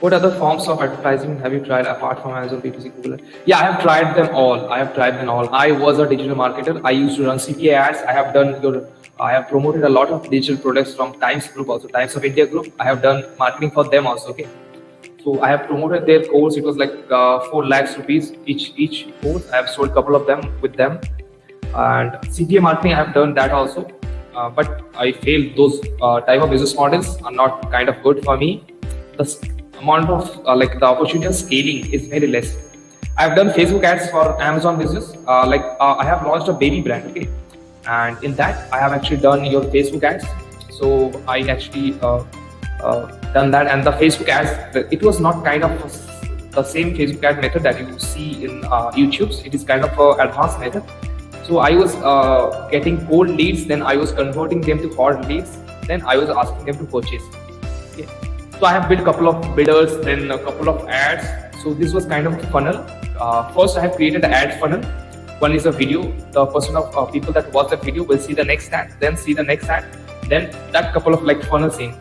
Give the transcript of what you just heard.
What other forms of advertising have you tried apart from Amazon, B2C, Google? Yeah, I have tried them all. I was a digital marketer. I used to run CPA ads. I have promoted a lot of digital products from Times Group, also Times of India Group. I have done marketing for them also. Okay, so I have promoted their course. It was like 4 lakhs rupees each course. I have sold a couple of them with them, and CPA marketing I have done that also. But I failed. Those type of business models are not kind of good for me. The amount of the opportunity of scaling is very less. I've done Facebook ads for Amazon business. I have launched a baby brand, okay, and in that I have actually done your Facebook ads. So I actually done that, and the Facebook ads, it was not kind of the same Facebook ad method that you see in YouTube's. It is kind of an advanced method. So I was getting cold leads, then I was converting them to hot leads, then I was asking them to purchase. Okay. So I have built a couple of bidders, then a couple of ads. So this was kind of a funnel. First, I have created an ad funnel. One is a video. The person of people that watch the video will see the next ad, then see the next ad, then that couple of like funnels in.